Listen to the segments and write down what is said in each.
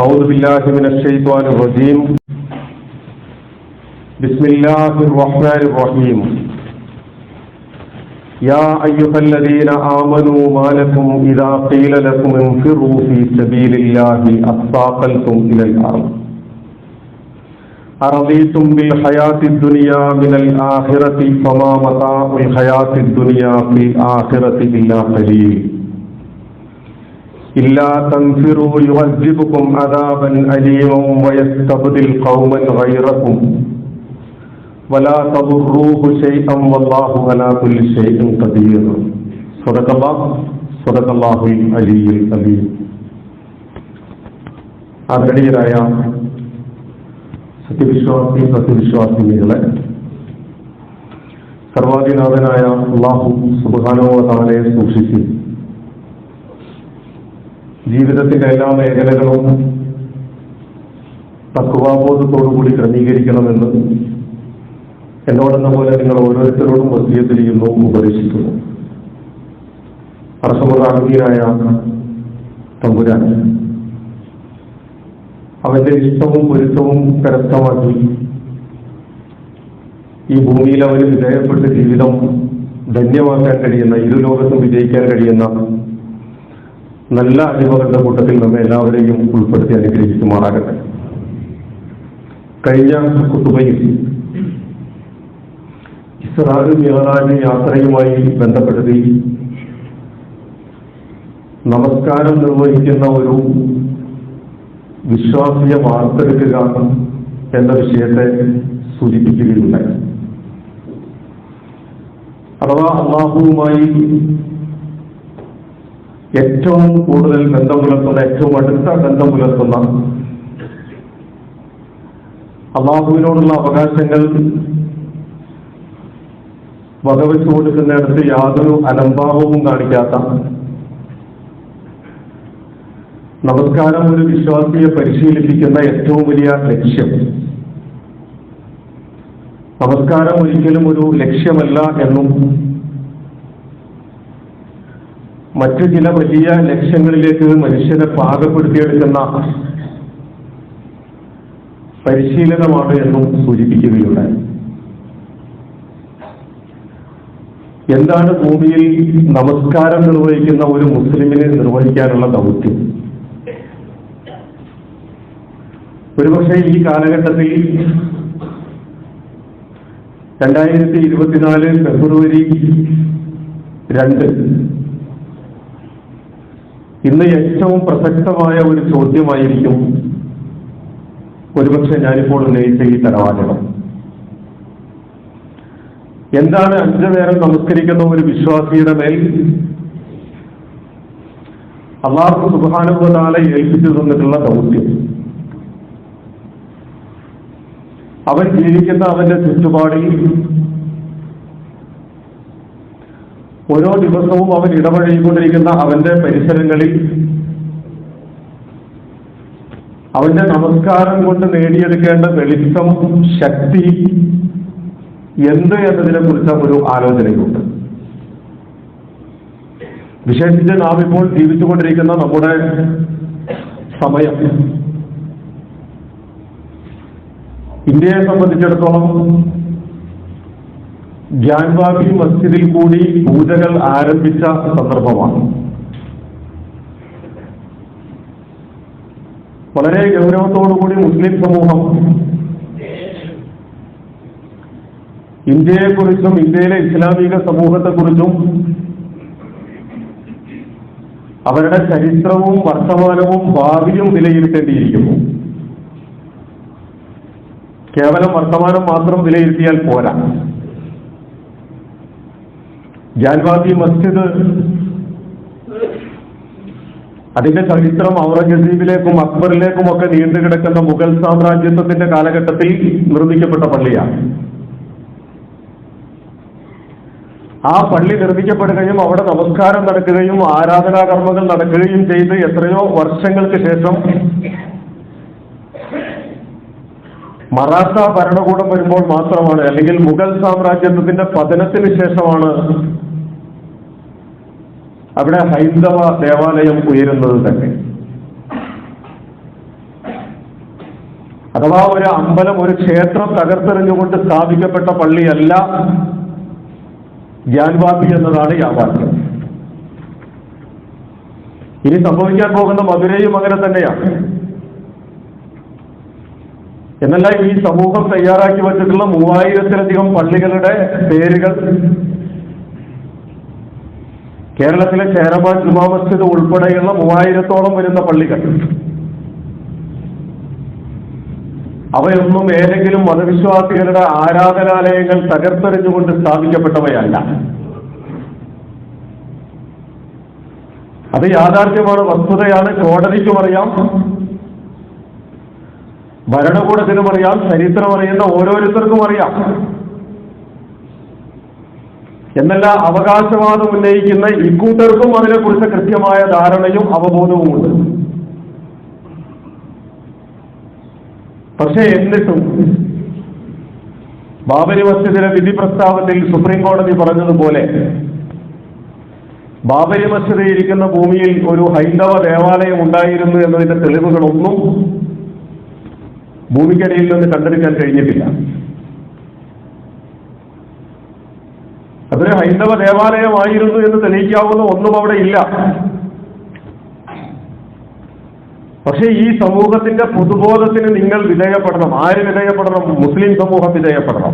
أعوذ بالله من الشيطان الرجيم. بسم الله الرحمن الرحيم. يا أيها الذين آمنوا ما لكم إذا قيل لكم انفروا في سبيل الله أثاقلتم إلى الأرض أرضيتم بالحياة الدنيا من الآخرة فما متاع الحياة الدنيا في الآخرة إلا قليل إلا تنفروا يعذبكم عذابا أليما ويستبدل قوما غيركم ولا تضروه شيئا والله على كل شيء قدير. صدق الله العلي العظيم. ആദരണീയരായ സത്യവിശ്വാസിനികളെ, സർവാധിനാഥനായ അല്ലാഹു സുബ്ഹാനഹു വ തആലയെ സൂക്ഷിച്ച് ജീവിതത്തിന്റെ എല്ലാ മേഖലകളും തഖ്വാബോധത്തോടുകൂടി ക്രമീകരിക്കണമെന്ന് എന്നോടെന്ന പോലെ നിങ്ങൾ ഓരോരുത്തരോടും വസിയത്ത് ചെയ്യുന്നു, ഉപദേശിക്കുന്നു. അർഹമുറാഹിയായ തമ്പുരാൻ അവന്റെ ഇഷ്ടവും പൊരുത്തവും കരസ്ഥമാക്കി ഈ ഭൂമിയിൽ അവന് വിധേയപ്പെട്ട് ജീവിതം ധന്യമാക്കാൻ കഴിയുന്ന, ഇരുലോകത്തും വിജയിക്കാൻ കഴിയുന്ന നല്ല അടിമകളുടെ കൂട്ടത്തിൽ നമ്മെ എല്ലാവരെയും ഉൾപ്പെടുത്തി അനുഗ്രഹിക്കുമാറാകട്ടെ. കഴിഞ്ഞ ഖുതുബയിൽ ഇസ്റാ മിഅ്റാജ് യാത്രയുമായി ബന്ധപ്പെടുത്തി നമസ്കാരം നിർവഹിക്കുന്ന ഒരു വിശ്വാസിയെ വാർത്തെടുക്കുക എന്ന വിഷയത്തെ സൂചിപ്പിക്കുകയുണ്ടായി. അഥവാ അല്ലാഹുവുമായി ഏറ്റവും കൂടുതൽ ബന്ധം പുലർത്തുന്ന, ഏറ്റവും അടുത്ത ബന്ധം പുലർത്തുന്ന, അല്ലാഹുവിനോടുള്ള അവകാശങ്ങൾ വകവെച്ചു കൊടുക്കുന്നിടത്ത് യാതൊരു അലംഭാവവും കാണിക്കാത്ത, നമസ്കാരം ഒരു വിശ്വാസിയെ പരിശീലിപ്പിക്കുന്ന ഏറ്റവും വലിയ ലക്ഷ്യം. നമസ്കാരം ഒരിക്കലും ഒരു ലക്ഷ്യമല്ല എന്നും മറ്റു ചില വലിയ ലക്ഷ്യങ്ങളിലേക്ക് മനുഷ്യനെ പാകപ്പെടുത്തിയെടുക്കുന്ന പരിശീലനമാണ് എന്നും സൂചിപ്പിക്കുകയുണ്ടായി. എന്താണ് ഭൂമിയിൽ നമസ്കാരം നിർവഹിക്കുന്ന ഒരു മുസ്ലിമിന് നിർവഹിക്കാനുള്ള ദൗത്യം? ഒരുപക്ഷെ ഈ കാലഘട്ടത്തിൽ 2024 ഫെബ്രുവരി 2 ഇന്ന് ഏറ്റവും പ്രസക്തമായ ഒരു ചോദ്യമായിരിക്കും ഒരുപക്ഷെ ഞാനിപ്പോൾ ഉന്നയിച്ച ഈ തലവാചകം. എന്താണ് 5 നേരം നമസ്കരിക്കുന്ന ഒരു വിശ്വാസിയുടെ മേൽ അല്ലാഹു സുബ്ഹാനഹു വ തആല ഏൽപ്പിച്ചു തന്നിട്ടുള്ള ദൗത്യം? അവൻ ജീവിക്കുന്ന അവന്റെ ചുറ്റുപാടിൽ ഓരോ ദിവസവും അവൻ ഇടപഴകിക്കൊണ്ടിരിക്കുന്ന അവന്റെ പരിസരങ്ങളിൽ അവന്റെ നമസ്കാരം കൊണ്ട് നേടിയെടുക്കേണ്ട വെളിച്ചം, ശക്തി എന്ത് എന്നതിനെ കുറിച്ച് ഒരു ആലോചനയുണ്ട്. വിശേഷിച്ച് നാം ഇപ്പോൾ ജീവിച്ചുകൊണ്ടിരിക്കുന്ന നമ്മുടെ സമയം ഇന്ത്യയെ സംബന്ധിച്ചിടത്തോളം ഗ്യാൻവാപി മസ്ജിദിൽ കൂടി പൂജകൾ ആരംഭിച്ച സന്ദർഭമാണ്. വളരെ ഗൗരവത്തോടുകൂടി മുസ്ലിം സമൂഹം ഇന്ത്യയെക്കുറിച്ചും ഇന്ത്യയിലെ ഇസ്ലാമിക സമൂഹത്തെക്കുറിച്ചും അവരുടെ ചരിത്രവും വർത്തമാനവും ഭാവിയും വിലയിരുത്തേണ്ടിയിരിക്കുന്നു. കേവലം വർത്തമാനം മാത്രം വിലയിരുത്തിയാൽ പോരാ. ജാൽവാദി മസ്ജിദ്, അതിന്റെ ചരിത്രം ഔറംഗസീബിലേക്കും അക്ബറിലേക്കും ഒക്കെ നീണ്ടുകിടക്കുന്ന മുഗൾ സാമ്രാജ്യത്വത്തിന്റെ കാലഘട്ടത്തിൽ നിർമ്മിക്കപ്പെട്ട പള്ളിയാണ്. ആ പള്ളി നിർമ്മിക്കപ്പെടുകയും അവിടെ നമസ്കാരം നടക്കുകയും ആരാധനാ കർമ്മങ്ങൾ നടക്കുകയും ചെയ്ത് എത്രയോ വർഷങ്ങൾക്ക് ശേഷം മറാത്ത ഭരണകൂടം വരുമ്പോൾ മാത്രമാണ്, അല്ലെങ്കിൽ മുഗൾ സാമ്രാജ്യത്വത്തിന്റെ പതനത്തിന് ശേഷമാണ് അവിടെ ഹൈന്ദവ ദേവാലയം ഉയരുന്നത് തന്നെ. അഥവാ ഒരു അമ്പലം, ഒരു ക്ഷേത്രം തകർത്തെറിഞ്ഞുകൊണ്ട് സ്ഥാപിക്കപ്പെട്ട പള്ളിയല്ല ഗ്യാൻവാപി എന്നതാണ് യാഥാർത്ഥ്യം. ഇനി സംഭവിക്കാൻ പോകുന്ന മധുരയും അങ്ങനെ തന്നെയാണ്. എന്നല്ല, ഈ സമൂഹം തയ്യാറാക്കി വച്ചിട്ടുള്ള 3000-ലധികം പള്ളികളുടെ പേരുകൾ കേരളത്തിലെ ചേരമാൻ ജുമാ മസ്ജിദ് ഉൾപ്പെടെയുള്ള 3000-ഓളം വരുന്ന പള്ളികൾ, അവയൊന്നും ഏതെങ്കിലും മതവിശ്വാസികളുടെ ആരാധനാലയങ്ങൾ തകർത്തെറിഞ്ഞുകൊണ്ട് സ്ഥാപിക്കപ്പെട്ടവയല്ല. അത് യാഥാർത്ഥ്യമാണ്, വസ്തുതയാണ്. കോടതിക്കും അറിയാം, ഭരണകൂടത്തിനും അറിയാം, ചരിത്രം അറിയുന്ന ഓരോരുത്തർക്കും അറിയാം. എന്നല്ല, അവകാശവാദം ഉന്നയിക്കുന്ന ഇക്കൂട്ടർക്കും അതിനെക്കുറിച്ച് കൃത്യമായ ധാരണയും അവബോധവുമുണ്ട്. പക്ഷേ എന്നിട്ടും ബാബരി മസ്ജിദിലെ വിധി പ്രസ്താവത്തിൽ സുപ്രീം കോടതി പറഞ്ഞതുപോലെ ബാബരി മസ്ജിദ് ഇരിക്കുന്ന ഭൂമിയിൽ ഒരു ഹൈന്ദവ ദേവാലയം ഉണ്ടായിരുന്നു എന്നതിന്റെ തെളിവുകളൊന്നും ഭൂമിക്കടിയിൽ നിന്ന് കണ്ടെടുക്കാൻ കഴിഞ്ഞിട്ടില്ല. അതൊരു ഹൈന്ദവ ദേവാലയമായിരുന്നു എന്ന് തെളിയിക്കാവുന്ന ഒന്നും അവിടെ ഇല്ല. പക്ഷേ ഈ സമൂഹത്തിന്റെ പൊതുബോധത്തിന് നിങ്ങൾ വിധേയപ്പെടണം. ആര് വിധേയപ്പെടണം? മുസ്ലിം സമൂഹം വിധേയപ്പെടണം.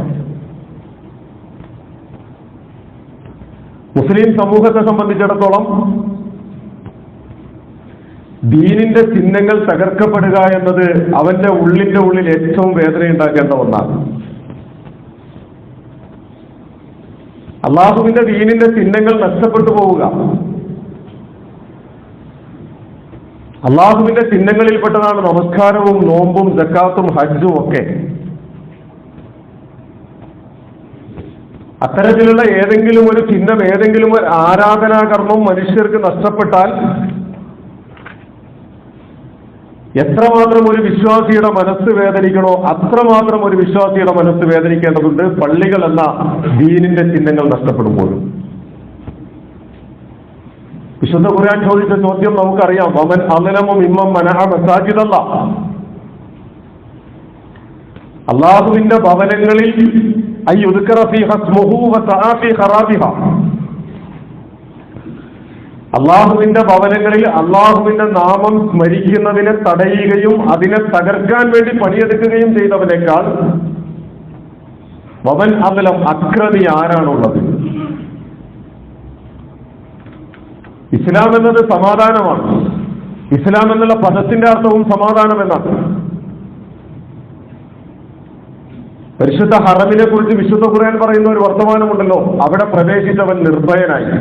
മുസ്ലിം സമൂഹത്തെ സംബന്ധിച്ചിടത്തോളം ദീനിന്റെ ചിഹ്നങ്ങൾ തകർക്കപ്പെടുക എന്നത് അവന്റെ ഉള്ളിന്റെ ഉള്ളിൽ ഏറ്റവും വേദനയുണ്ടാക്കേണ്ട ഒന്നാണ്. അള്ളാഹുവിന്റെ ദീനിന്റെ ചിഹ്നങ്ങൾ നഷ്ടപ്പെട്ടു പോവുക, അള്ളാഹുവിന്റെ ചിഹ്നങ്ങളിൽപ്പെട്ടതാണ് നമസ്കാരവും നോമ്പും സക്കാത്തും ഹജ്ജും ഒക്കെ. അത്തരത്തിലുള്ള ഏതെങ്കിലും ഒരു ചിഹ്നം, ഏതെങ്കിലും ഒരു ആരാധനാകർമ്മം മനുഷ്യർക്ക് നഷ്ടപ്പെട്ടാൽ എത്രമാത്രം ഒരു വിശ്വാസിയുടെ മനസ്സ് വേദനിക്കണോ അത്രമാത്രം ഒരു വിശ്വാസിയുടെ മനസ്സ് വേദനിക്കേണ്ടതുണ്ട് പള്ളികൾ എന്ന ദീനിന്റെ ചിഹ്നങ്ങൾ നഷ്ടപ്പെടുമ്പോഴും. വിശുദ്ധ ഖുർആൻ ചോദിച്ച ചോദ്യം നമുക്കറിയാം. വമൻ അദ്ലമു മിമ്മൻ മനഅ മസാജിദല്ലാഹ്. അല്ലാഹുവിന്റെ ഭവനങ്ങളിൽ അയ്യുദ്കറ ഫീഹ ഇസ്മുഹു വസഅ ഫീ ഖറാബിഹാ. അള്ളാഹുവിന്റെ ഭവനങ്ങളിൽ അള്ളാഹുവിന്റെ നാമം സ്മരിക്കുന്നതിനെ തടയുകയും അതിനെ തകർക്കാൻ വേണ്ടി പണിയെടുക്കുകയും ചെയ്തവനേക്കാൾ വമൻ അദ്ലം, അക്രമി ആരാണുള്ളത്? ഇസ്ലാം എന്നത് സമാധാനമാണ്. ഇസ്ലാം എന്നുള്ള പദത്തിന്റെ അർത്ഥവും സമാധാനം എന്നാണ്. പരിശുദ്ധ ഹറമിനെ കുറിച്ച് വിശുദ്ധ ഖുർആൻ പറയുന്ന ഒരു വർത്തമാനമുണ്ടല്ലോ, അവിടെ പ്രവേശിച്ചവൻ നിർഭയനായി.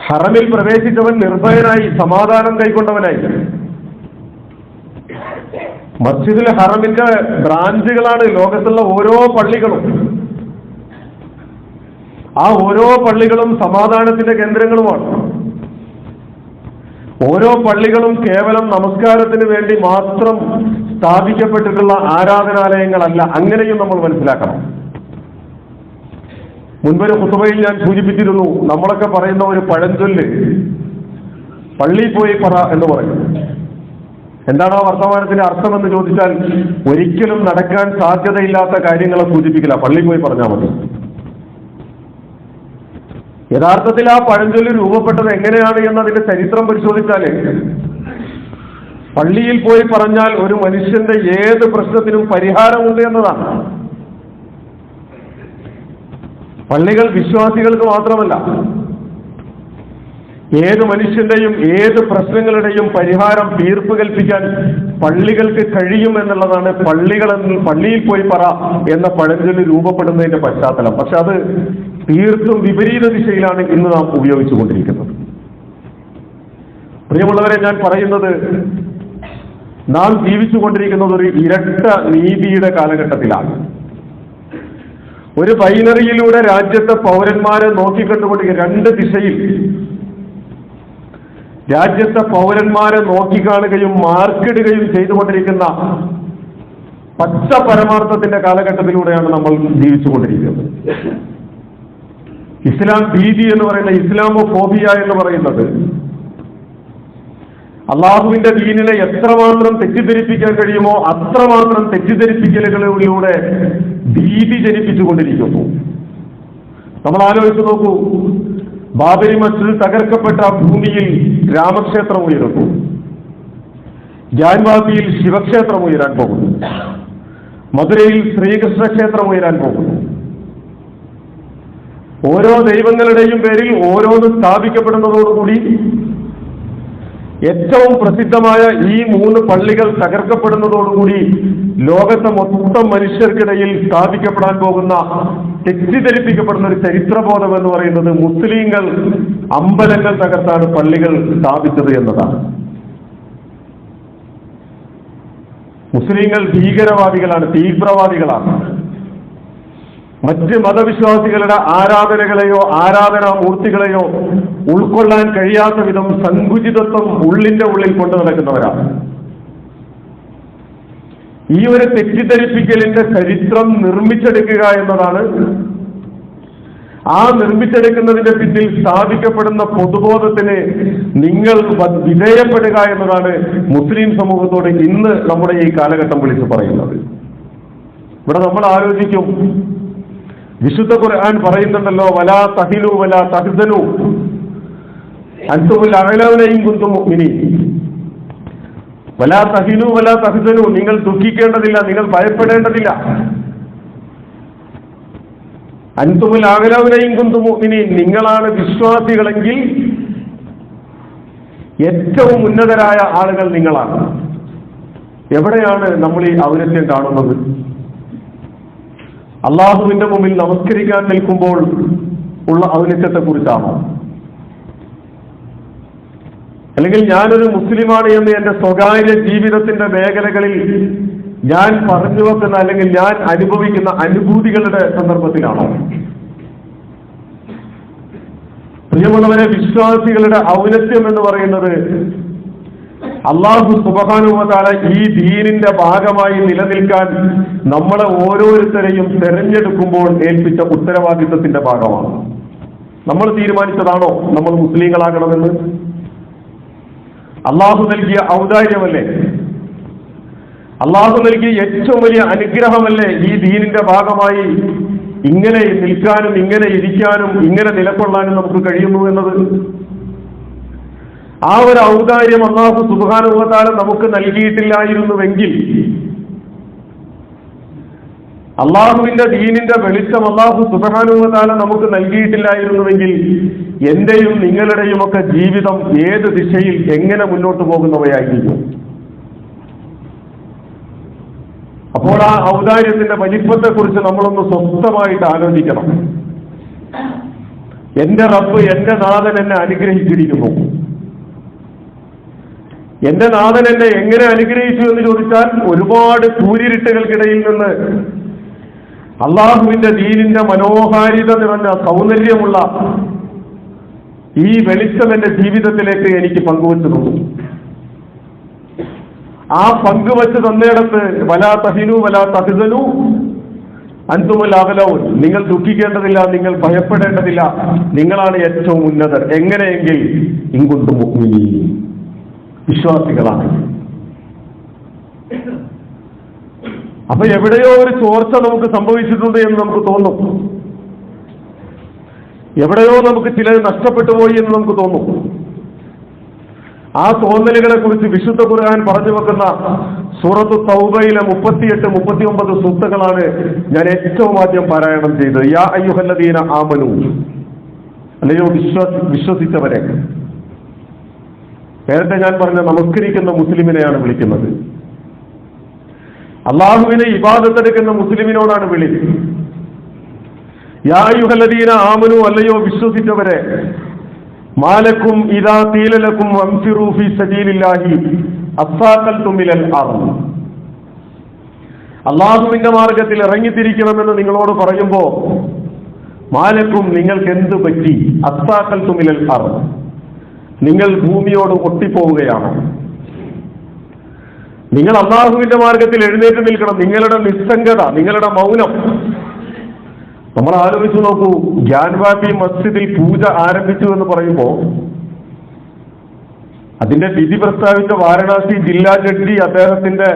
ഹറമിൽ പ്രവേശിച്ചവൻ നിർഭയനായി, സമാധാനം കൈക്കൊണ്ടവനായി. മസ്ജിദുൽ ഹറമിന്റെ ബ്രാഞ്ചുകളാണ് ലോകത്തുള്ള ഓരോ പള്ളികളും. ആ ഓരോ പള്ളികളും സമാധാനത്തിന്റെ കേന്ദ്രങ്ങളുമാണ്. ഓരോ പള്ളികളും കേവലം നമസ്കാരത്തിന് വേണ്ടി മാത്രം സ്ഥാപിക്കപ്പെട്ടിട്ടുള്ള ആരാധനാലയങ്ങളല്ല. അങ്ങനെയും നമ്മൾ മനസ്സിലാക്കണം. മുൻപൊരു ഖുതുബയിൽ ഞാൻ സൂചിപ്പിച്ചിരുന്നു, നമ്മളൊക്കെ പറയുന്ന ഒരു പഴഞ്ചൊല്ല് പള്ളിയിൽ പോയി പറ എന്ന് പറയും. എന്താണ് ആ വർത്തമാനത്തിന്റെ അർത്ഥമെന്ന് ചോദിച്ചാൽ ഒരിക്കലും നടക്കാൻ സാധ്യതയില്ലാത്ത കാര്യങ്ങളെ സൂചിപ്പിക്കില്ല. പള്ളിയിൽ പോയി പറഞ്ഞാൽ മതി. യഥാർത്ഥത്തിൽ ആ പഴഞ്ചൊല്ല് രൂപപ്പെട്ടത് എങ്ങനെയാണ് എന്നതിന്റെ ചരിത്രം പരിശോധിച്ചാൽ പള്ളിയിൽ പോയി പറഞ്ഞാൽ ഒരു മനുഷ്യന്റെ ഏത് പ്രശ്നത്തിനും പരിഹാരമുണ്ട് എന്നതാണ്. പള്ളികൾ വിശ്വാസികൾക്ക് മാത്രമല്ല, ഏത് മനുഷ്യന്റെയും ഏത് പ്രശ്നങ്ങളുടെയും പരിഹാരം, തീർപ്പ് കൽപ്പിക്കാൻ പള്ളികൾക്ക് കഴിയും എന്നുള്ളതാണ് പള്ളിയിൽ പോയി പറ എന്ന പഴഞ്ചൊല്ല് രൂപപ്പെടുന്നതിന്റെ പശ്ചാത്തലം. പക്ഷെ അത് തീർത്തും വിപരീത ദിശയിലാണ് ഇന്ന് നാം ഉപയോഗിച്ചുകൊണ്ടിരിക്കുന്നത്. പ്രിയമുള്ളവരെ, ഞാൻ പറയുന്നത് നാം ജീവിച്ചുകൊണ്ടിരിക്കുന്നത് ഒരു ഇരട്ട നീതിയുടെ കാലഘട്ടത്തിലാണ്. ഒരു ബൈനറിയിലൂടെ രാജ്യത്തെ പൗരന്മാരെ നോക്കിക്കണ്ടുകൊണ്ടിരിക്കുക, രണ്ട് ദിശയിൽ രാജ്യത്തെ പൗരന്മാരെ നോക്കിക്കാണുകയും മാർക്കിടുകയും ചെയ്തുകൊണ്ടിരിക്കുന്ന പച്ച പരമാർത്ഥത്തിന്റെ കാലഘട്ടത്തിലൂടെയാണ് നമ്മൾ ജീവിച്ചുകൊണ്ടിരിക്കുന്നത്. ഇസ്ലാം ഭീതി എന്ന് പറയുന്ന, ഇസ്ലാമോഫോബിയ എന്ന് പറയുന്നത് അള്ളാഹുവിന്റെ ദീനിനെ എത്രമാത്രം തെറ്റിദ്ധരിപ്പിക്കാൻ കഴിയുമോ അത്രമാത്രം തെറ്റിദ്ധരിപ്പിക്കലുകളിലൂടെ ഭീതി ജനിപ്പിച്ചുകൊണ്ടിരിക്കുന്നു. നമ്മൾ ആലോചിച്ച് നോക്കൂ, ബാബരി മസ്ജിദ് തകർക്കപ്പെട്ട ഭൂമിയിൽ രാമക്ഷേത്രം ഉയരുന്നു, ജാൻവാദിയിൽ ശിവക്ഷേത്രം ഉയരാൻ പോകുന്നു, മധുരയിൽ ശ്രീകൃഷ്ണ ക്ഷേത്രം ഉയരാൻ പോകുന്നു. ഓരോ ദൈവങ്ങളുടെയും പേരിൽ ഓരോന്ന് സ്ഥാപിക്കപ്പെടുന്നതോടുകൂടി ഏറ്റവും പ്രസിദ്ധമായ ഈ 3 പള്ളികൾ തകർക്കപ്പെടുന്നതോടുകൂടി ലോകത്തെ മൊത്തം മനുഷ്യർക്കിടയിൽ സ്ഥാപിക്കപ്പെടാൻ പോകുന്ന തെറ്റിദ്ധരിപ്പിക്കപ്പെടുന്ന ഒരു ചരിത്രബോധം എന്ന് പറയുന്നത് മുസ്ലിങ്ങൾ അമ്പലങ്ങൾ തകർത്താണ് പള്ളികൾ സ്ഥാപിച്ചത് എന്നതാണ്. മുസ്ലിങ്ങൾ ഭീകരവാദികളാണ്, തീവ്രവാദികളാണ്. മറ്റ് മതവിശ്വാസികളുടെ ആരാധനകളെയോ ആരാധനാമൂർത്തികളെയോ ഉൾക്കൊള്ളാൻ കഴിയാത്ത വിധം സങ്കുചിതത്വം ഉള്ളിന്റെ ഉള്ളിൽ കൊണ്ടു നടക്കുന്നവരാണ്. ഈ ഒരു തെറ്റിദ്ധരിപ്പിക്കലിന്റെ ചരിത്രം നിർമ്മിച്ചെടുക്കുക എന്നതാണ്, ആ നിർമ്മിച്ചെടുക്കുന്നതിന്റെ പിന്നിൽ സ്ഥാപിക്കപ്പെടുന്ന പൊതുബോധത്തിന് നിങ്ങൾ വിധേയപ്പെടുക എന്നതാണ് മുസ്ലിം സമൂഹത്തോട് ഇന്ന് നമ്മുടെ ഈ കാലഘട്ടം വിളിച്ചു പറയുന്നത്. ഇവിടെ നമ്മൾ ആലോചിക്കും, വിശുദ്ധ ഖുർആൻ പറയുന്നുണ്ടല്ലോ, വലാ തഹിനു വലാ തഹ്സനു അൻതുമുൽ അഅ്ലൗന ഇൻ കുൻതും മുഅ്മിനീൻ. വലാ തഹിനു വലാ തഹ്സനു, നിങ്ങൾ ദുഃഖിക്കേണ്ടതില്ല, നിങ്ങൾ ഭയപ്പെടേണ്ടതില്ല. അൻതുമുൽ അഅ്ലൗന ഇൻ കുൻതും മുഅ്മിനീൻ, നിങ്ങളാണ് വിശ്വാസികളെങ്കിൽ ഏറ്റവും ഉന്നതരായ ആളുകൾ നിങ്ങളാണ്. എവിടെയാണ് നമ്മൾ ഈ ഔന്നത്യം കാണുന്നത്? അള്ളാഹുവിന്റെ മുമ്പിൽ നമസ്കരിക്കാൻ നിൽക്കുമ്പോൾ ഉള്ള ഔന്നത്യത്തെ കുറിച്ചാണോ? അല്ലെങ്കിൽ ഞാനൊരു മുസ്ലിമാണ് എന്ന് എന്റെ സ്വകാര്യ ജീവിതത്തിന്റെ മേഖലകളിൽ ഞാൻ പറഞ്ഞു വെക്കുന്ന അല്ലെങ്കിൽ ഞാൻ അനുഭവിക്കുന്ന അനുഭൂതികളുടെ സന്ദർഭത്തിലാണോ? പ്രിയമുള്ളവരെ, വിശ്വാസികളുടെ ഔന്നത്യം എന്ന് പറയുന്നത് അല്ലാഹു സുബ്ഹാനഹു വ തആല ഈ ദീനിന്റെ ഭാഗമായി നിലനിൽക്കാൻ നമ്മളെ ഓരോരുത്തരെയും തെരഞ്ഞെടുക്കുമ്പോൾ ഏൽപ്പിച്ച ഉത്തരവാദിത്വത്തിന്റെ ഭാഗമാണ്. നമ്മൾ തീരുമാനിച്ചതാണോ നമ്മൾ മുസ്ലിങ്ങളാകണമെന്ന്? അള്ളാഹു നൽകിയ ഔദാര്യമല്ലേ, അള്ളാഹു നൽകിയ ഏറ്റവും വലിയ അനുഗ്രഹമല്ലേ ഈ ദീനിന്റെ ഭാഗമായി ഇങ്ങനെ നിൽക്കാനും ഇങ്ങനെ ഇരിക്കാനും ഇങ്ങനെ നിലകൊള്ളാനും നമുക്ക് കഴിയുന്നു എന്നത്? ആ ഒരു ഔദാര്യം അല്ലാഹു സുബ്ഹാനഹു വ തആല നമുക്ക് നൽകിയിട്ടില്ലായിരുന്നുവെങ്കിൽ, അള്ളാഹുവിന്റെ ദീനിന്റെ വെളിച്ചം അല്ലാഹു സുബ്ഹാനഹു വ തആല നമുക്ക് നൽകിയിട്ടില്ലായിരുന്നുവെങ്കിൽ എന്റെയും നിങ്ങളുടെയും ഒക്കെ ജീവിതം ഏത് ദിശയിൽ എങ്ങനെ മുന്നോട്ട് പോകുന്നവയായിരിക്കും? അപ്പോൾ ആ ഔദാര്യത്തിന്റെ വലിപ്പത്തെ കുറിച്ച് നമ്മളൊന്ന് സ്വസ്ഥമായിട്ട് ആലോചിക്കണം. എന്റെ റബ്ബ്, എന്റെ നാഥൻ എന്നെ അനുഗ്രഹിച്ചിരിക്കുന്നു. എന്റെ നാഥൻ എന്നെ എങ്ങനെ അനുഗ്രഹിച്ചു എന്ന് ചോദിച്ചാൽ, ഒരുപാട് കൂരിരുട്ടുകൾക്കിടയിൽ നിന്ന് അള്ളാഹുവിന്റെ ദീനിന്റെ മനോഹാരിത നിറഞ്ഞ സൗന്ദര്യമുള്ള ഈ വെളിച്ചം എന്റെ ജീവിതത്തിലേക്ക് എനിക്ക് പങ്കുവച്ചു തന്നു. ആ പങ്കുവച്ച് തന്നിടത്ത് വലാ തഹിനു വലാ തഹ്സനു അൻതുമുൽ അഅ്ലൗൻ, നിങ്ങൾ ദുഃഖിക്കേണ്ടതില്ല, നിങ്ങൾ ഭയപ്പെടേണ്ടതില്ല, നിങ്ങളാണ് ഏറ്റവും ഉന്നതർ. എങ്ങനെയെങ്കിൽ ഇൻ കുൻതും മുഅ്മിനീൻ, വിശ്വാസികളാണ്. അപ്പൊ എവിടെയോ ഒരു ചോർച്ച നമുക്ക് സംഭവിച്ചിട്ടുണ്ട് എന്ന് നമുക്ക് തോന്നും. എവിടെയോ നമുക്ക് ചിലത് നഷ്ടപ്പെട്ടു പോയി എന്ന് നമുക്ക് തോന്നും. ആ തോന്നലുകളെ കുറിച്ച് വിശുദ്ധ ഖുർആൻ പറഞ്ഞു വെക്കുന്ന സൂറത്തു തൗബയിലെ 38, 39 സൂക്തങ്ങളാണ് ഞാൻ ഏറ്റവും ആദ്യം പാരായണം ചെയ്തത്. യാ അയ്യുഹല്ലദീന ആമനു, അല്ലയോ വിശ്വസിച്ചവരെ. നേരത്തെ ഞാൻ പറഞ്ഞ നമസ്കരിക്കുന്ന മുസ്ലിമിനെയാണ് വിളിക്കുന്നത്. അള്ളാഹുവിനെ ഇബാദത്തെടുക്കുന്ന മുസ്ലിമിനോടാണ് വിളി. യാ അയ്യുഹല്ലദീന ആമനു, അല്ലയോ വിശ്വസിച്ചവരെ. മാലക്കും ഇദാ ഖീല ലക്കും അൻഫിറൂ ഫീ സബീലില്ലാഹി അസ്സാഖൽതും ഇലൽ അർദ്, അള്ളാഹുവിന്റെ മാർഗത്തിൽ ഇറങ്ങിത്തിരിക്കണമെന്ന് നിങ്ങളോട് പറയുമ്പോ മാലക്കും, നിങ്ങൾക്ക് എന്ത് പറ്റി? അസ്സാഖൽതും ഇലൽ അർദ്, നിങ്ങൾ ഭൂമിയോട് ഒട്ടിപ്പോവുകയാണ്. നിങ്ങൾ അള്ളാഹുവിന്റെ മാർഗത്തിൽ എഴുന്നേറ്റ് നിൽക്കണം. നിങ്ങളുടെ നിസ്സംഗത, നിങ്ങളുടെ മൗനം. നമ്മൾ ആലോചിച്ചു നോക്കൂ, ജാൻവാബി മസ്ജിദിൽ പൂജ ആരംഭിച്ചു എന്ന് പറയുമ്പോൾ അതിന്റെ വിധി പ്രസ്താവിച്ച വാരണാസി ജില്ലാ ജഡ്ജി അദ്ദേഹത്തിന്റെ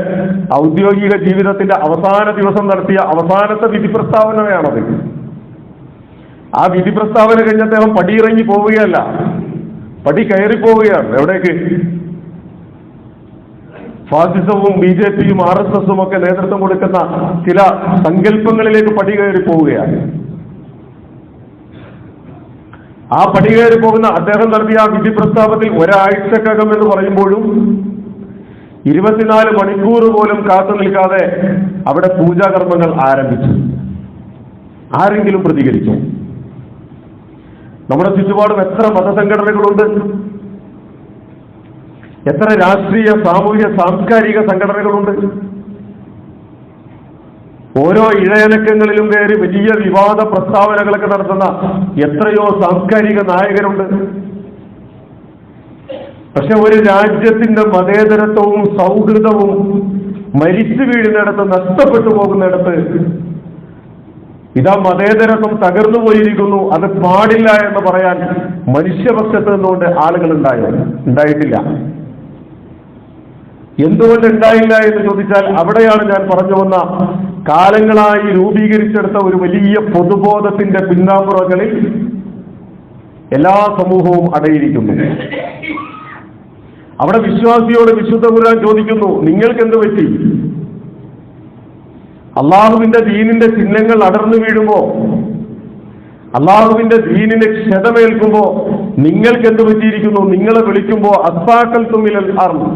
ഔദ്യോഗിക ജീവിതത്തിന്റെ അവസാന ദിവസം നടത്തിയ അവസാനത്തെ വിധി പ്രസ്താവനയാണത്. ആ വിധി പ്രസ്താവന കഴിഞ്ഞ് അദ്ദേഹം പടിയിറങ്ങി പോവുകയല്ല, പടി കയറി പോവുകയാണ്. എവിടേക്ക്? ഫാസിസവും BJPയും RSSഉം ഒക്കെ നേതൃത്വം കൊടുക്കുന്ന ചില സങ്കല്പങ്ങളിലേക്ക് പടി കയറി പോവുകയാണ്. ആ പടി കയറി പോകുന്ന അദ്ദേഹം നടത്തിയ ആ വിധി പ്രസ്താവത്തിൽ ഒരാഴ്ചക്കകം എന്ന് പറയുമ്പോഴും 24 മണിക്കൂർ പോലും കാത്തു നിൽക്കാതെ അവിടെ പൂജാകർമ്മങ്ങൾ ആരംഭിച്ചു. ആരെങ്കിലും പ്രതികരിച്ചു? നമ്മുടെ ചുറ്റുപാടും എത്ര മതസംഘടനകളുണ്ട്, എത്ര രാഷ്ട്രീയ സാമൂഹ്യ സാംസ്കാരിക സംഘടനകളുണ്ട്. ഓരോ ഇഴയനക്കങ്ങളിലും കയറി വലിയ വിവാദ പ്രസ്താവനകളൊക്കെ നടത്തുന്ന എത്രയോ സാംസ്കാരിക നായകരുണ്ട്. പക്ഷെ ഒരു രാജ്യത്തിന്റെ മതേതരത്വവും സൗഹൃദവും മരിച്ചു വീഴുന്നിടത്ത്, നഷ്ടപ്പെട്ടു പോകുന്നിടത്ത് ഇതാ മതേതരത്വം തകർന്നു പോയിരിക്കുന്നു, അത് പാടില്ല എന്ന് പറയാൻ മനുഷ്യപക്ഷത്ത് നിന്നുകൊണ്ട് ആളുകൾ ഉണ്ടായിട്ടില്ല. എന്തുകൊണ്ട് ഉണ്ടായില്ല എന്ന് ചോദിച്ചാൽ അവിടെയാണ് ഞാൻ പറഞ്ഞു വന്ന കാലങ്ങളായി രൂപീകരിച്ചെടുത്ത ഒരു വലിയ പൊതുബോധത്തിന്റെ പിന്നാമ്പുറങ്ങളിൽ എല്ലാ സമൂഹവും അടയിരിക്കുന്നു. അവിടെ വിശ്വാസിയോട് വിശുദ്ധ ഖുർആൻ ചോദിക്കുന്നു, നിങ്ങൾക്ക് എന്ത് പറ്റി? അള്ളാഹുവിന്റെ ദീനിന്റെ ചിഹ്നങ്ങൾ അടർന്നു വീഴുമ്പോ, അള്ളാഹുവിന്റെ ദീനിന് ക്ഷതമേൽക്കുമ്പോ നിങ്ങൾക്ക് എന്ത് പറ്റിയിരിക്കുന്നു? നിങ്ങളെ വിളിക്കുമ്പോ അസ്സാക്കൽതും മിനൽ അർദ്,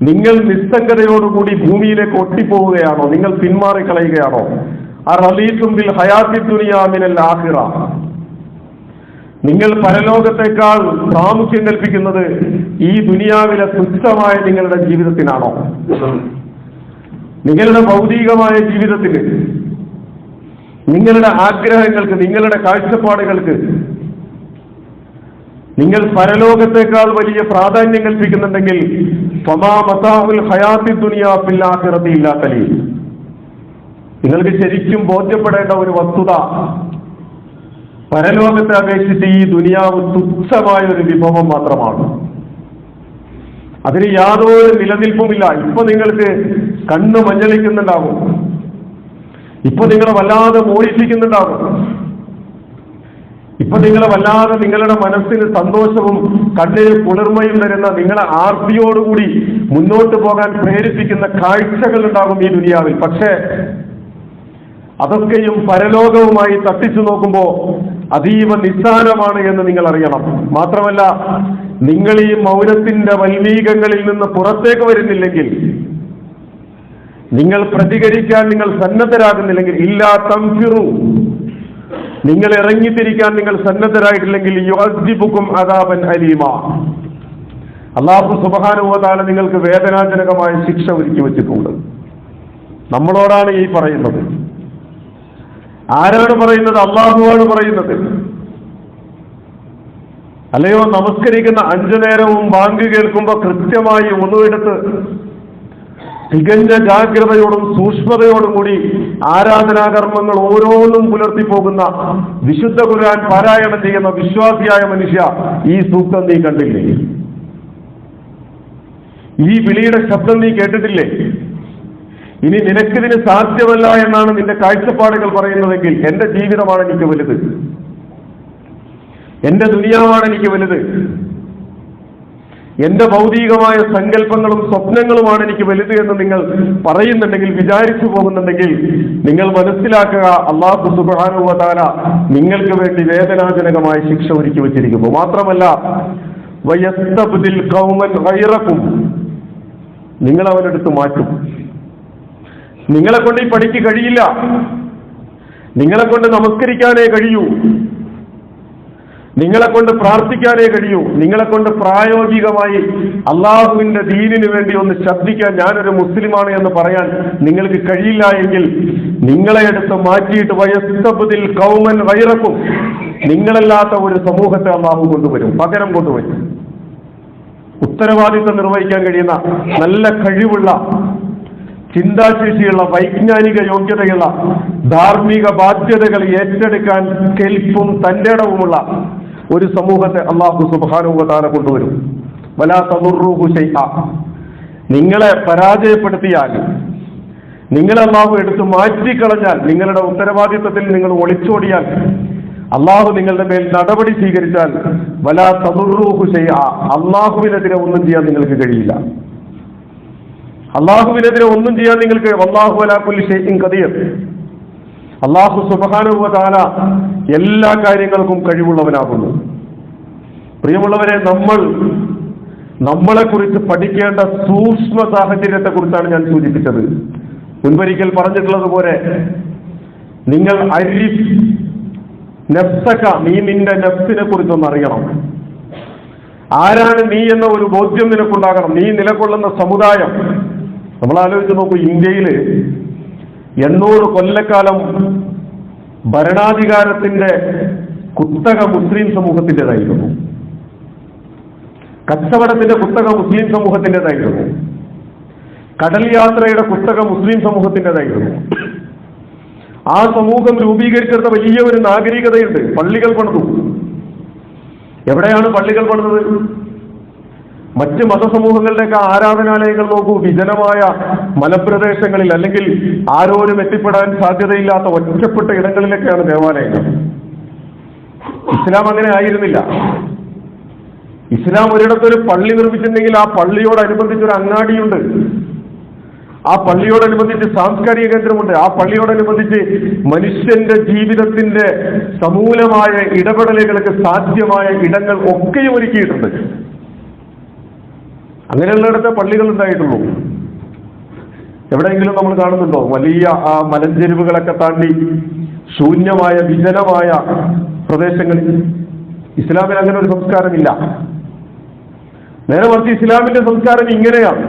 നിങ്ങൾ നിസ്സംഗതയോടുകൂടി ഭൂമിയിലേക്ക് ഒട്ടിപ്പോവുകയാണോ? നിങ്ങൾ പിന്മാറിക്കളയുകയാണോ? അറളീതും ബിൽ ഹയാത്തി ദുനിയാ മിനൽ ആഖിറ, നിങ്ങൾ പരലോകത്തേക്കാൾ പ്രാമുഖ്യം കൽപ്പിക്കുന്നത് ഈ ദുനിയാവിലെ തുച്ഛമായ നിങ്ങളുടെ ജീവിതത്തിനാണോ? നിങ്ങളുടെ ഭൗതികമായ ജീവിതത്തിന്, നിങ്ങളുടെ ആഗ്രഹങ്ങൾക്ക്, നിങ്ങളുടെ കാഴ്ചപ്പാടുകൾക്ക് നിങ്ങൾ പരലോകത്തേക്കാൾ വലിയ പ്രാധാന്യം കൽപ്പിക്കുന്നുണ്ടെങ്കിൽ ഫമാ മതാഉൽ ഹയാത്തി ദുനിയാ ഫിൽ ആഖിറതി ഇല്ലാ ഖലീൽ, നിങ്ങൾക്ക് ശരിക്കും ബോധ്യപ്പെടേണ്ട ഒരു വസ്തുത, പരലോകത്തെ അപേക്ഷിച്ച് ഈ ദുനിയാവ് തുച്ഛമായ ഒരു വിഭവം മാത്രമാണ്. അതിന് യാതൊരു നിലനിൽപ്പുമില്ല. ഇപ്പൊ നിങ്ങൾക്ക് കണ്ണ് മഞ്ഞളിക്കുന്നുണ്ടാകും, ഇപ്പൊ നിങ്ങളെ വല്ലാതെ മോഹിപ്പിക്കുന്നുണ്ടാകും, ഇപ്പൊ നിങ്ങളെ വല്ലാതെ നിങ്ങളുടെ മനസ്സിന് സന്തോഷവും കണ്ണിന് കുളിർമയും തരുന്ന, നിങ്ങളെ ആർത്തിയോടുകൂടി മുന്നോട്ട് പോകാൻ പ്രേരിപ്പിക്കുന്ന കാഴ്ചകൾ ഉണ്ടാകും ഈ ദുനിയാവിൽ. പക്ഷേ അതൊക്കെയും പരലോകവുമായി തട്ടിച്ചു നോക്കുമ്പോ അതീവ നിസ്സാരമാണ് എന്ന് നിങ്ങൾ അറിയണം. മാത്രമല്ല, നിങ്ങൾ ഈ മൗനത്തിന്റെ വൽമീകങ്ങളിൽ നിന്ന് പുറത്തേക്ക് വരുന്നില്ലെങ്കിൽ, നിങ്ങൾ പ്രതികരിക്കാൻ നിങ്ങൾ സന്നദ്ധരാകുന്നില്ലെങ്കിൽ, ഇല്ലാ തംഫിറു, നിങ്ങൾ ഇറങ്ങിത്തിരിക്കാൻ നിങ്ങൾ സന്നദ്ധരായിട്ടില്ലെങ്കിൽ യുഅദ്ദിബുകും അദാബൻ അലീമ, അല്ലാഹു സുബ്ഹാനഹു വ തആല നിങ്ങൾക്ക് വേദനാജനകമായ ശിക്ഷ ഒരുക്കി വെച്ചിട്ടുണ്ട്. നമ്മളോടാണ് ഈ പറയുന്നത്. ആരാണ് പറയുന്നത്? അള്ളാഹുവാണ് പറയുന്നത്. അല്ലയോ, നമസ്കരിക്കുന്ന 5 നേരവും ബാങ്ക് കേൾക്കുമ്പോൾ കൃത്യമായി ഒന്നുമെടുത്ത് തികഞ്ഞ ജാഗ്രതയോടും സൂക്ഷ്മതയോടും കൂടി ആരാധനാകർമ്മങ്ങൾ ഓരോന്നും പുലർത്തി പോകുന്ന, വിശുദ്ധ ഖുർആൻ പാരായണം ചെയ്യുന്ന വിശ്വാസിയായ മനുഷ്യ, ഈ സൂക്തം നീ കണ്ടില്ലേ? ഈ വിളിയുടെ ശബ്ദം നീ കേട്ടിട്ടില്ലേ? ഇനി നിനക്കിതിന് സാധ്യമല്ല എന്നാണ് നിന്റെ കാഴ്ചപ്പാടുകൾ പറയുന്നതെങ്കിൽ, എന്റെ ജീവിതമാണ് എനിക്ക് വലുത്, എന്റെ ദുനിയാവാണ് എനിക്ക് വലുത്, എന്റെ ഭൗതികമായ സങ്കല്പങ്ങളും സ്വപ്നങ്ങളുമാണ് എനിക്ക് വലുത് എന്ന് നിങ്ങൾ പറയുന്നുണ്ടെങ്കിൽ, വിചാരിച്ചു പോകുന്നുണ്ടെങ്കിൽ, നിങ്ങൾ മനസ്സിലാക്കുക, അല്ലാഹു സുബ്ഹാനഹു വ തആല നിങ്ങൾക്ക് വേണ്ടി വേദനാജനകമായ ശിക്ഷ ഒരുക്കി വെച്ചിരിക്കുന്നു. മാത്രമല്ല, വയസ്തബ്ദിൽ ഖൗമൻ ഗൈറകും, നിങ്ങൾ അവനെടുത്ത് മാറ്റും. നിങ്ങളെ കൊണ്ട് ഈ പണിക്ക് കഴിയില്ല, നിങ്ങളെ കൊണ്ട് നമസ്കരിക്കാനേ കഴിയൂ, നിങ്ങളെ കൊണ്ട് പ്രാർത്ഥിക്കാനേ കഴിയൂ, നിങ്ങളെ കൊണ്ട് പ്രായോഗികമായി അള്ളാഹുവിന്റെ ദീനിനു വേണ്ടി ഒന്ന് ശബ്ദിക്കാൻ, ഞാനൊരു മുസ്ലിമാണ് എന്ന് പറയാൻ നിങ്ങൾക്ക് കഴിയില്ല എങ്കിൽ, നിങ്ങളെ എടുത്ത് മാറ്റിയിട്ട് വയസ്തബ്ദിൽ ഖൗമൻ ഗൈറകും, നിങ്ങളല്ലാത്ത ഒരു സമൂഹത്തെ അള്ളാഹു കൊണ്ടുവരും, പകരം കൊണ്ടുവരും. ഉത്തരവാദിത്വം നിർവഹിക്കാൻ കഴിയുന്ന, നല്ല കഴിവുള്ള, ചിന്താശേഷിയുള്ള, വൈജ്ഞാനിക യോഗ്യതയുള്ള, ധാർമ്മിക ബാധ്യതകൾ ഏറ്റെടുക്കാൻ കെൽപ്പും തന്റെ ഇടവുമുള്ള ഒരു സമൂഹത്തെ അല്ലാഹു സുബ്ഹാനഹു വ തആല കൊണ്ടുവരും. വലാ തദുറുഹു ശൈഅ, നിങ്ങളെ പരാജയപ്പെടുത്തിയാൽ, നിങ്ങളെ അല്ലാഹു എടുത്തു മാറ്റിക്കളഞ്ഞാൽ, നിങ്ങളുടെ ഉത്തരവാദിത്വത്തിൽ നിങ്ങൾ ഒളിച്ചോടിയാൽ, അല്ലാഹു നിങ്ങളുടെ മേൽ നടപടി സ്വീകരിച്ചാൽ, വലാ തദുറുഹു ശൈഅ, അല്ലാഹുവിനെതിരെ ഒന്നും ചെയ്യാൻ നിങ്ങൾക്ക് കഴിയില്ല. അല്ലാഹുവിനെതിരെ ഒന്നും ചെയ്യാൻ നിങ്ങൾക്ക്, വല്ലാഹു അലാ കുല്ലി ഷൈഇൻ ഖദീർ, അല്ലാഹു സുബ്ഹാനഹു വ തആല എല്ലാ കാര്യങ്ങൾക്കും കഴിവുള്ളവനാകുന്നു. പ്രിയമുള്ളവരെ, നമ്മളെക്കുറിച്ച് പഠിക്കേണ്ട സൂക്ഷ്മ സാഹചര്യത്തെ കുറിച്ചാണ് ഞാൻ സൂചിപ്പിച്ചത്. മുൻപൊരിക്കൽ പറഞ്ഞിട്ടുള്ളത് പോലെ, നിങ്ങൾ അരിഫ് നഫ്സക, നീ നിന്റെ നഫ്സിനെ കുറിച്ചൊന്ന് അറിയണം. ആരാണ് നീ എന്ന ഒരു ബോധ്യം നിനക്കുണ്ടാകണം. നീ നിലകൊള്ളുന്ന സമുദായം, നമ്മൾ ആലോചിച്ച് നോക്കൂ, ഇന്ത്യയിൽ 800 കൊല്ലക്കാലം ഭരണാധികാരത്തിന്റെ കുത്തക മുസ്ലിം സമൂഹത്തിൻ്റെതായിരുന്നു. കച്ചവടത്തിന്റെ കുത്തക മുസ്ലിം സമൂഹത്തിൻ്റെതായിരുന്നു. കടൽ യാത്രയുടെ കുത്തക മുസ്ലിം സമൂഹത്തിൻ്റെതായിരുന്നു. ആ സമൂഹം രൂപീകരിച്ചെടുത്ത വലിയ ഒരു നാഗരികതയുണ്ട്. പള്ളികൾ പണിതു. എവിടെയാണ് പള്ളികൾ പണിതത്? മറ്റ് മതസമൂഹങ്ങളുടെയൊക്കെ ആരാധനാലയങ്ങൾ നോക്കൂ, വിജനമായ മലപ്രദേശങ്ങളിൽ, അല്ലെങ്കിൽ ആരോരും എത്തിപ്പെടാൻ സാധ്യതയില്ലാത്ത ഒറ്റപ്പെട്ട ഇടങ്ങളിലൊക്കെയാണ് ദേവാലയങ്ങൾ. ഇസ്ലാം അങ്ങനെ ആയിരുന്നില്ല. ഇസ്ലാം ഒരിടത്തൊരു പള്ളി നിർമ്മിച്ചിട്ടുണ്ടെങ്കിൽ ആ പള്ളിയോടനുബന്ധിച്ചൊരു അങ്ങാടിയുണ്ട്, ആ പള്ളിയോടനുബന്ധിച്ച് സാംസ്കാരിക കേന്ദ്രമുണ്ട്, ആ പള്ളിയോടനുബന്ധിച്ച് മനുഷ്യന്റെ ജീവിതത്തിന്റെ സമൂലമായ ഇടപെടലുകൾക്ക് സാധ്യമായ ഇടങ്ങൾ ഒക്കെയും ഒരുക്കിയിട്ടുണ്ട്. അങ്ങനെയുള്ളിടത്തെ പള്ളികൾ ഉണ്ടായിട്ടുള്ളൂ. എവിടെയെങ്കിലും നമ്മൾ കാണുന്നുണ്ടോ വലിയ ആ മലഞ്ചെരുവുകളൊക്കെ താണ്ടി ശൂന്യമായ വിജനമായ പ്രദേശങ്ങളിൽ? ഇസ്ലാമിൽ അങ്ങനെ ഒരു സംസ്കാരമില്ല. നേരെ മറിച്ച് ഇസ്ലാമിന്റെ സംസ്കാരം ഇങ്ങനെയാണ്.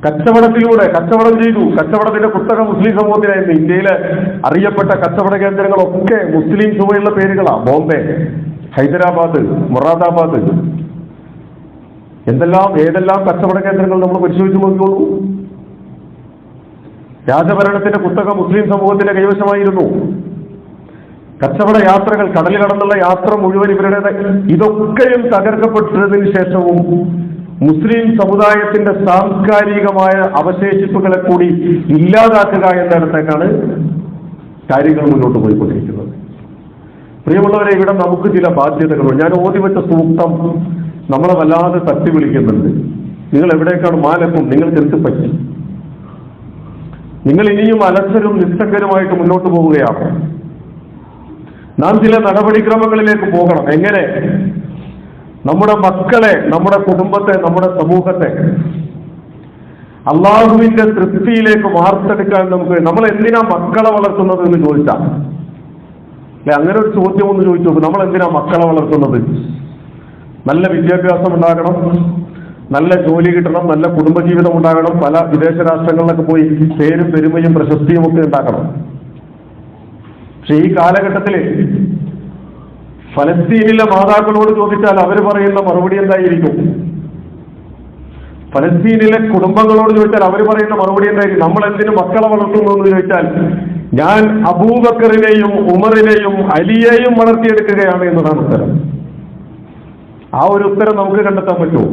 കച്ചവടം ചെയ്തു. കച്ചവടത്തിന്റെ കുത്തക മുസ്ലിം സമൂഹത്തിനായിരുന്നു. ഇന്ത്യയിലെ അറിയപ്പെട്ട കച്ചവട കേന്ദ്രങ്ങളൊക്കെ മുസ്ലിം ചുവയുള്ള പേരുകളാണ്. ബോംബെ, ഹൈദരാബാദ്, മൊറാദാബാദ്, ഏതെല്ലാം കച്ചവട കേന്ദ്രങ്ങൾ നമ്മൾ പരിശോധിച്ചു നോക്കിയോളൂ. രാജഭരണത്തിന്റെ കുത്തക മുസ്ലിം സമൂഹത്തിന്റെ കൈവശമായിരുന്നു. കച്ചവട യാത്രകൾ, കടൽ കടന്നുള്ള യാത്ര മുഴുവൻ ഇവരുടെ. ഇതൊക്കെയും തകർക്കപ്പെട്ടതിന് ശേഷവും മുസ്ലിം സമുദായത്തിന്റെ സാംസ്കാരികമായ അവശേഷിപ്പുകളെ കൂടി ഇല്ലാതാക്കുക എന്നിടത്തേക്കാണ് കാര്യങ്ങൾ മുന്നോട്ട് പോയിക്കൊണ്ടിരിക്കുന്നത്. പ്രിയമുള്ളവരെ, ഇവിടെ നമുക്ക് ചില ബാധ്യതകളുണ്ട്. ഞാൻ ഓതിവെച്ച സൂക്തം നമ്മളെ വല്ലാതെ തട്ടി വിളിക്കുന്നുണ്ട്. നിങ്ങൾ എവിടേക്കാണ് മാലക്കും? നിങ്ങൾക്ക് എന്ത് പറ്റി? നിങ്ങൾ ഇനിയും അലസരും നിസ്സംഗരുമായിട്ട് മുന്നോട്ട് പോവുകയാണ്. നാം ചില നടപടിക്രമങ്ങളിലേക്ക് പോകണം. എങ്ങനെ? നമ്മുടെ മക്കളെ, നമ്മുടെ കുടുംബത്തെ, നമ്മുടെ സമൂഹത്തെ അള്ളാഹുവിന്റെ തൃപ്തിയിലേക്ക് വാർത്തെടുക്കാൻ നമ്മൾ എന്തിനാ മക്കളെ വളർത്തുന്നത് എന്ന് ചോദിച്ചാൽ, അല്ലെ, അങ്ങനെ ഒരു ചോദ്യം ഒന്ന് ചോദിച്ചു നോക്കും. നമ്മൾ എന്തിനാ മക്കളെ വളർത്തുന്നത്? നല്ല വിദ്യാഭ്യാസം ഉണ്ടാകണം, നല്ല ജോലി കിട്ടണം, നല്ല കുടുംബജീവിതം ഉണ്ടാകണം, പല വിദേശ രാഷ്ട്രങ്ങളിലൊക്കെ പോയി പേരും പെരുമയും പ്രശസ്തിയും ഒക്കെ ഉണ്ടാക്കണം. പക്ഷെ ഈ കാലഘട്ടത്തിൽ ഫലസ്തീനിലെ മാതാക്കളോട് ചോദിച്ചാൽ അവർ പറയുന്ന മറുപടി എന്തായിരിക്കും? ഫലസ്തീനിലെ കുടുംബങ്ങളോട് ചോദിച്ചാൽ അവർ പറയുന്ന മറുപടി എന്തായിരിക്കും? നമ്മൾ എന്തിനു മക്കളെ വളർത്തുന്നു എന്ന് ചോദിച്ചാൽ, ഞാൻ അബൂബക്കറിനെയും ഉമറിനെയും അലിയെയും വളർത്തിയെടുക്കുകയാണ് എന്നതാണ് ഉത്തരം. ആ ഒരു ഉത്തരം നമുക്ക് കണ്ടെത്താൻ പറ്റുമോ?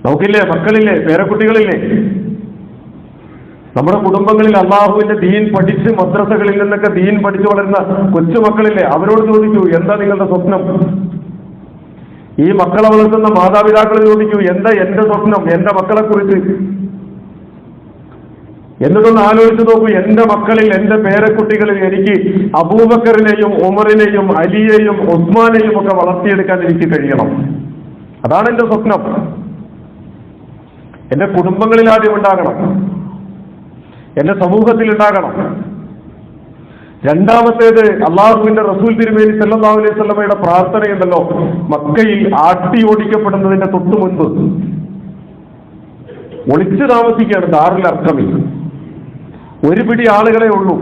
നമുക്കില്ലേ? മക്കളില്ലേ? പേരക്കുട്ടികളില്ലേ? നമ്മുടെ കുടുംബങ്ങളിൽ അള്ളാഹുവിന്റെ ദീൻ പഠിച്ച് മദ്രസകളിൽ നിന്നൊക്കെ ദീൻ പഠിച്ചു വളരുന്ന കൊച്ചുമക്കളില്ലേ? അവരോട് ചോദിക്കൂ, എന്താ നിങ്ങളുടെ സ്വപ്നം? ഈ മക്കളെ വളർത്തുന്ന മാതാപിതാക്കൾ ചോദിക്കൂ, എന്താ എന്റെ സ്വപ്നം, എന്റെ മക്കളെ കുറിച്ച്? എന്നിട്ടൊന്ന് ആലോചിച്ച് നോക്കൂ, എന്റെ മക്കളിൽ, എന്റെ പേരക്കുട്ടികളിൽ എനിക്ക് അബൂബക്കറിനെയും ഉമറിനെയും അലിയെയും ഉസ്മാനെയും ഒക്കെ വളർത്തിയെടുക്കാൻ എനിക്ക് കഴിയണം. അതാണ് എന്റെ സ്വപ്നം. എന്റെ കുടുംബങ്ങളിൽ ആദ്യം ഉണ്ടാകണം, എന്റെ സമൂഹത്തിൽ ഉണ്ടാകണം. രണ്ടാമത്തേത്, അള്ളാഹുവിന്റെ റസൂൽ തിരുമേനി സല്ലല്ലാഹു അലൈഹി വസല്ലമയുടെ പ്രാർത്ഥനയുണ്ടല്ലോ, മക്കയിൽ ആട്ടി ഓടിക്കപ്പെടുന്നതിന്റെ തൊട്ടു മുൻപ് ഒളിച്ചു താമസിക്കുകയാണ് ദാറുൽ അർഖമിൽ. ഒരു പിടി ആളുകളെ ഉള്ളൂ.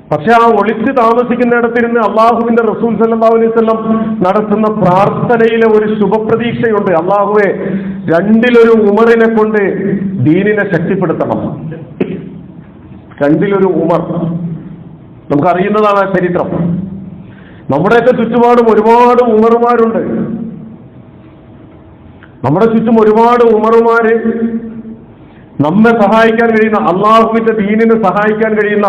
പക്ഷെ ആ ഒളിച്ചു താമസിക്കുന്നിടത്തിരുന്ന് അള്ളാഹുവിന്റെ റസൂൽ സല്ലല്ലാഹു അലൈഹി വസല്ലം നടത്തുന്ന പ്രാർത്ഥനയിലെ ഒരു ശുഭപ്രതീക്ഷയുണ്ട്. അള്ളാഹുവെ, രണ്ടിലൊരു ഉമറിനെ കൊണ്ട് ദീനിനെ ശക്തിപ്പെടുത്തണം. രണ്ടിലൊരു ഉമർ, നമുക്കറിയുന്നതാണ് ആ ചരിത്രം. നമ്മുടെയൊക്കെ ചുറ്റുപാടും ഒരുപാട് ഉമറുമാരുണ്ട്. നമ്മുടെ ചുറ്റും ഒരുപാട് ഉമറുമാര്, നമ്മെ സഹായിക്കാൻ കഴിയുന്ന, അള്ളാഹുവിന്റെ ദീനിന് സഹായിക്കാൻ കഴിയുന്ന,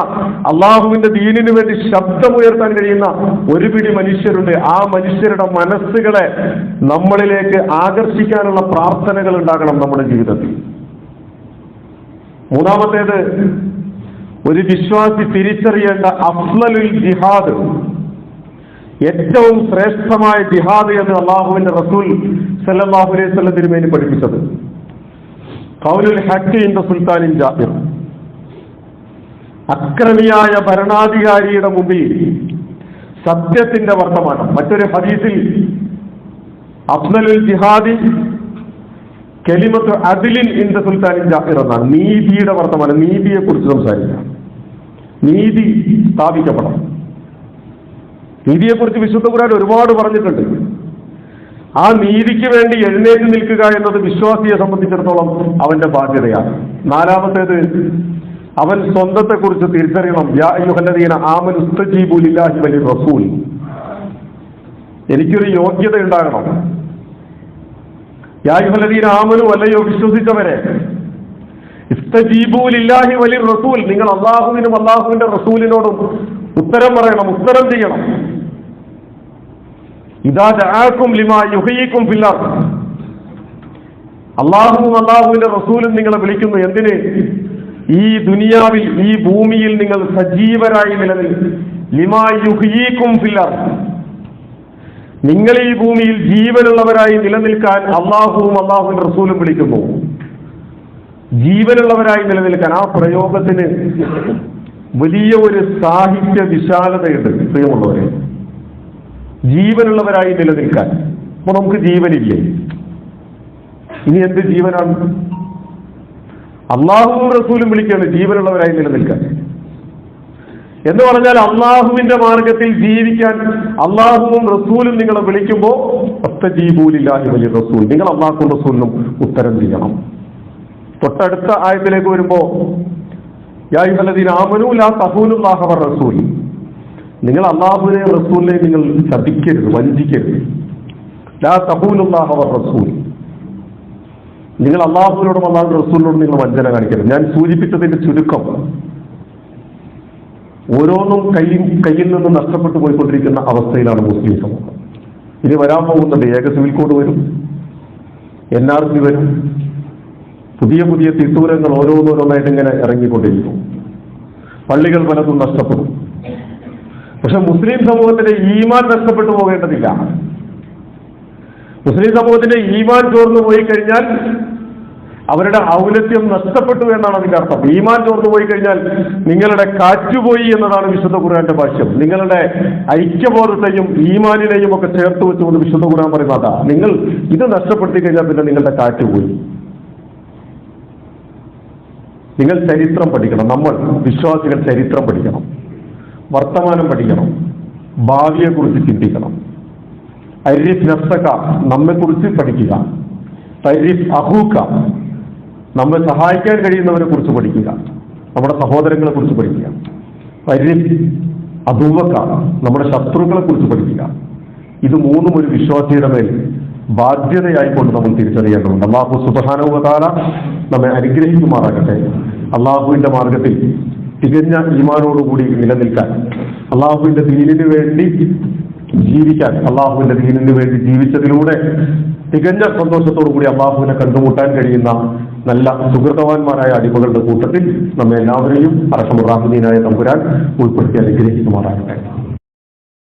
അള്ളാഹുവിന്റെ ദീനിന് വേണ്ടി ശബ്ദമുയർത്താൻ കഴിയുന്ന ഒരു പിടി മനുഷ്യരുണ്ട്. ആ മനുഷ്യരുടെ മനസ്സുകളെ നമ്മളിലേക്ക് ആകർഷിക്കാനുള്ള പ്രാർത്ഥനകൾ ഉണ്ടാകണം നമ്മുടെ ജീവിതത്തിൽ. മൂന്നാമത്തേത്, ഒരു വിശ്വാസി തിരിച്ചറിയേണ്ട അഫ്ളലുൽ ജിഹാദ്, ഏറ്റവും ശ്രേഷ്ഠമായ ജിഹാദ് എന്ന് അള്ളാഹുവിന്റെ റസൂൽ സല്ലല്ലാഹു അലൈഹി വസല്ലം തിരുമേനി പഠിപ്പിച്ചത് ഖൗലുൽ ഹഖ് ഇൻദ സുൽത്താനിൻ ജാബിർ, അക്രമിയായ ഭരണാധികാരിയുടെ മുമ്പിൽ സത്യത്തിന്റെ വർത്തമാനം. മറ്റൊരു ഹദീസിൽ അഫ്ളലുൽ ജിഹാദി കലിമത്ത് അദ്ലിൻ ഇൻദ സുൽത്താനിൻ ജാബിർ എന്നാണ്. നീതിയുടെ വർത്തമാനം, നീതിയെ കുറിച്ച് സംസാരിക്കുക, നീതി സ്ഥാപിക്കപ്പെടണം. നീതിയെക്കുറിച്ച് വിശുദ്ധ ഖുർആൻ ഒരുപാട് പറഞ്ഞിട്ടുണ്ട്. ആ നീതിക്ക് വേണ്ടി എഴുന്നേറ്റ് നിൽക്കുക എന്നത് വിശ്വാസിയെ സംബന്ധിച്ചിടത്തോളം അവന്റെ ബാധ്യതയാണ്. നാലാമത്തേത്, അവൻ സ്വന്തത്തെക്കുറിച്ച് തിരിച്ചറിയണം. യാ അയ്യുഹല്ലദീന ആമനു ഇസ്തജീബു ലില്ലാഹി വലിർ റസൂൽ, എനിക്കൊരു യോഗ്യത ഉണ്ടാകണം. യാ അയ്യുഹല്ലദീന ആമനു, അല്ലയോ വിശ്വസിച്ചവരെ, ഇസ്തജീബു ലില്ലാഹി വലിർ റസൂൽ, നിങ്ങൾ അള്ളാഹുവിനും അള്ളാഹുവിന്റെ റസൂലിനോടും ഉത്തരം പറയണം, ഉത്തരം ചെയ്യണം. ഇദാ ദഅാകും ലിമാ യുഹ്യികും ഫിൽ അർദ്, അള്ളാഹുവും അള്ളാഹുവിന്റെ റസൂലും നിങ്ങളെ വിളിക്കുന്നു. എന്തിന്? ഈ ദുനിയാവിൽ, ഈ ഭൂമിയിൽ നിങ്ങൾ സജീവരായി നിലനിൽക്കും. ലിമാ യുഹ്യികും ഫിൽ അർദ്, നിങ്ങൾ ഈ ഭൂമിയിൽ ജീവനുള്ളവരായി നിലനിൽക്കാൻ അള്ളാഹുവും അള്ളാഹുവിന്റെ റസൂലും വിളിക്കുന്നു. ജീവനുള്ളവരായി നിലനിൽക്കാൻ, ആ പ്രയോഗത്തിന് വലിയ ഒരു സാഹിത്യ വിശാലതയുണ്ട് പ്രിയമുള്ളവരെ. ജീവനുള്ളവരായി നിലനിൽക്കാൻ. അപ്പൊ നമുക്ക് ജീവനില്ലേ? ഇനി എന്ത് ജീവനാണ്? അള്ളാഹുവും റസൂലും വിളിക്കുകയാണ് ജീവനുള്ളവരായി നിലനിൽക്കാൻ എന്ന് പറഞ്ഞാൽ, അള്ളാഹുവിന്റെ മാർഗത്തിൽ ജീവിക്കാൻ അള്ളാഹുവും റസൂലും നിങ്ങളെ വിളിക്കുമ്പോൾ ഇസ്തജീബു ലില്ലാഹി വലിർ റസൂൽ, നിങ്ങൾ അള്ളാഹുവും റസൂലിനും ഉത്തരം ചെയ്യണം. തൊട്ടടുത്ത ആയത്തിലേക്ക് വരുമ്പോ യാ അയ്യുഹല്ലദീന ആമനൂ ലാ തഖൂനുല്ലാഹ വർ റസൂൽ, നിങ്ങൾ അള്ളാഹുവിനെയും റസൂലിനെയും നിങ്ങൾ ചതിക്കരുത്, വഞ്ചിക്കരുത്. ലാ തഖൂനുല്ലാഹ വർ റസൂൽ, നിങ്ങൾ അള്ളാഹുവിനോടും അള്ളാഹുവിന്റെ റസൂലിനോടും നിങ്ങൾ വഞ്ചന കാണിക്കരുത്. ഞാൻ സൂചിപ്പിച്ചതിന്റെ ചുരുക്കം, ഓരോന്നും കയ്യിൽ നിന്ന് നഷ്ടപ്പെട്ടു പോയിക്കൊണ്ടിരിക്കുന്ന അവസ്ഥയിലാണ് മുസ്ലിം സമൂഹം. ഇനി വരാൻ പോകുന്നുണ്ട്, ഏക സിവിൽ കോഡ് വരും, NRC വരും, പുതിയ പുതിയ തിട്ടൂരങ്ങൾ ഓരോന്നോരോന്നായിട്ട് ഇങ്ങനെ ഇറങ്ങിക്കൊണ്ടിരിക്കും. പള്ളികൾ പലതും നഷ്ടപ്പെടും. പക്ഷെ മുസ്ലിം സമൂഹത്തിന്റെ ഈമാൻ നഷ്ടപ്പെട്ടു പോകേണ്ടതില്ല. മുസ്ലിം സമൂഹത്തിന്റെ ഈമാൻ ചോർന്നു പോയി കഴിഞ്ഞാൽ അവരുടെ ഔന്നത്യം നഷ്ടപ്പെട്ടു എന്നാണ് അതിന്റെ അർത്ഥം. ഈമാൻ ചോർന്നു പോയി കഴിഞ്ഞാൽ നിങ്ങളുടെ കാറ്റുപോയി എന്നതാണ് വിശുദ്ധ ഖുർആന്റെ ഭാഷ്യം. നിങ്ങളുടെ ഐക്യബോധത്തെയും ഈമാനിനെയും ഒക്കെ ചേർത്ത് വെച്ചുകൊണ്ട് വിശുദ്ധ ഖുർആൻ പറയുന്നതാ, നിങ്ങൾ ഇത് നഷ്ടപ്പെടുത്തി കഴിഞ്ഞാൽ പിന്നെ നിങ്ങളുടെ കാറ്റുപോയി. നിങ്ങൾ ചരിത്രം പഠിക്കണം. നമ്മൾ വിശ്വാസികൾ ചരിത്രം പഠിക്കണം, വർത്തമാനം പഠിക്കണം, ഭാവിയെക്കുറിച്ച് ചിന്തിക്കണം. അരിഫ് നഫ്സക, നമ്മെക്കുറിച്ച് പഠിക്കുക. തരിഫ് അഹൂക്ക, നമ്മെ സഹായിക്കാൻ കഴിയുന്നവരെ കുറിച്ച് പഠിക്കുക, നമ്മുടെ സഹോദരങ്ങളെ കുറിച്ച് പഠിക്കുക. തരിഫ് അദുവക, നമ്മുടെ ശത്രുക്കളെ കുറിച്ച് പഠിക്കുക. ഇത് മൂന്നും ഒരു വിശ്വാസിയുടെ മേൽ ബാധ്യതയായിക്കൊണ്ട് നമ്മൾ തിരിച്ചറിയേണ്ടതുണ്ട്. അല്ലാഹു സുബ്ഹാനഹു വ തആല നമ്മെ അനുഗ്രഹിക്കുമാറാകട്ടെ. അള്ളാഹുവിന്റെ മാർഗത്തിൽ തികഞ്ഞ ഈമാനോടുകൂടി നിലനിൽക്കാൻ, അള്ളാഹുവിന്റെ ദീനിന് വേണ്ടി ജീവിക്കാൻ, അള്ളാഹുവിന്റെ ദീനിന് വേണ്ടി ജീവിച്ചതിലൂടെ തികഞ്ഞ സന്തോഷത്തോടു കൂടി അള്ളാഹുവിനെ കണ്ടുമുട്ടാൻ കഴിയുന്ന നല്ല സുഹൃതവാന്മാരായ അടിമകളുടെ കൂട്ടത്തിൽ നമ്മെ എല്ലാവരെയും അർഹമുർ റഹീമായ തമ്പുരാൻ ഉൾപ്പെടുത്തി അനുഗ്രഹിക്കുമാറാകട്ടെ.